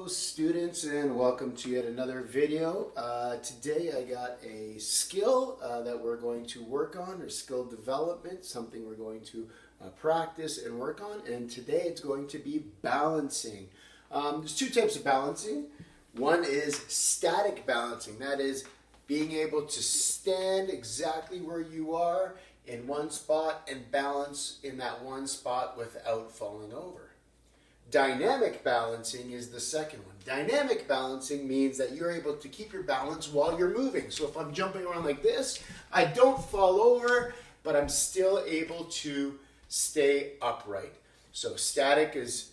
students, and welcome to yet another video. Today I got a skill that we're going to work on, or skill development, something we're going to practice and work on, and today it's going to be balancing. There's two types of balancing. One is static balancing, that is being able to stand exactly where you are in one spot and balance in that one spot without falling over. Dynamic balancing is the second one. Dynamic balancing means that you're able to keep your balance while you're moving. So if I'm jumping around like this, I don't fall over, but I'm still able to stay upright. So static is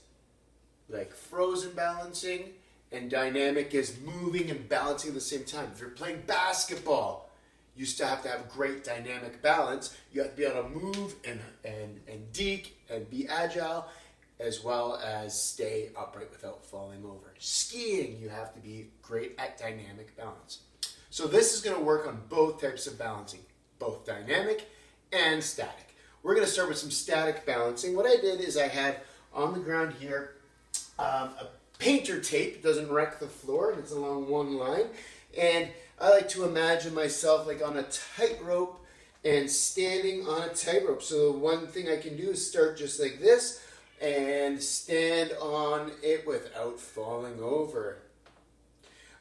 like frozen balancing, and dynamic is moving and balancing at the same time. If you're playing basketball, you still have to have great dynamic balance. You have to be able to move and deke and be agile, as well as stay upright without falling over. Skiing, you have to be great at dynamic balance. So this is going to work on both types of balancing, both dynamic and static. We're going to start with some static balancing. What I did is I have on the ground here a painter tape. It doesn't wreck the floor, and it's along one line. And I like to imagine myself like on a tightrope and standing on a tightrope. So one thing I can do is start just like this and stand on it without falling over.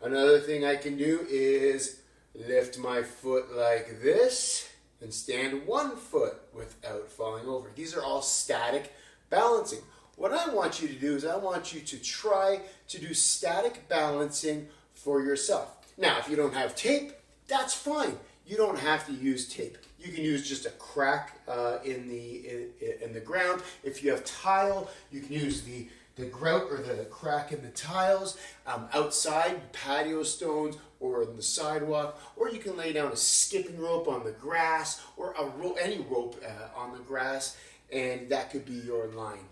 Another thing I can do is lift my foot like this and stand 1 foot without falling over. These are all static balancing. What I want you to do is I want you to try to do static balancing for yourself. Now, if you don't have tape, that's fine. You don't have to use tape. You can use just a crack in the ground. If you have tile, you can use the grout or the crack in the tiles outside, patio stones, or in the sidewalk. Or you can lay down a skipping rope on the grass, or any rope on the grass, and that could be your line.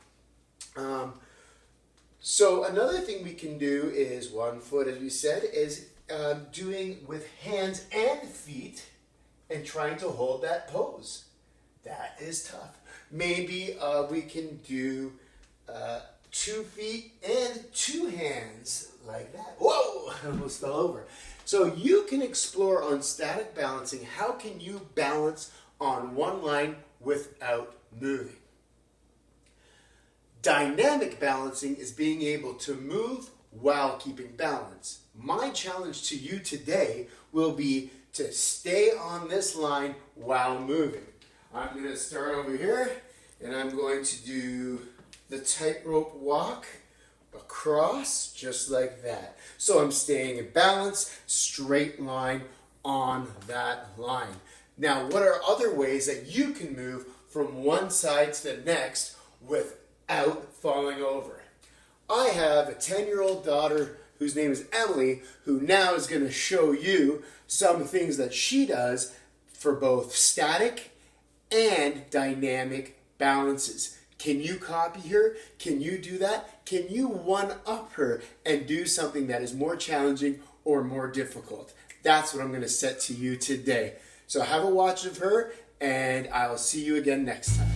So another thing we can do is 1 foot, as we said, is doing with hands and feet and trying to hold that pose. That is tough. Maybe we can do 2 feet and 2 hands like that. Whoa, I almost fell over. So you can explore on static balancing. How can you balance on one line without moving? Dynamic balancing is being able to move while keeping balance. My challenge to you today will be to stay on this line while moving. I'm going to start over here, and I'm going to do the tightrope walk across just like that. So I'm staying in balance, straight line on that line. Now, what are other ways that you can move from one side to the next without falling over? I have a 10-year-old daughter whose name is Emily, who now is going to show you some things that she does for both static and dynamic balances. Can you copy her? Can you do that? Can you one-up her and do something that is more challenging or more difficult? That's what I'm going to set to you today. So have a watch of her, and I'll see you again next time.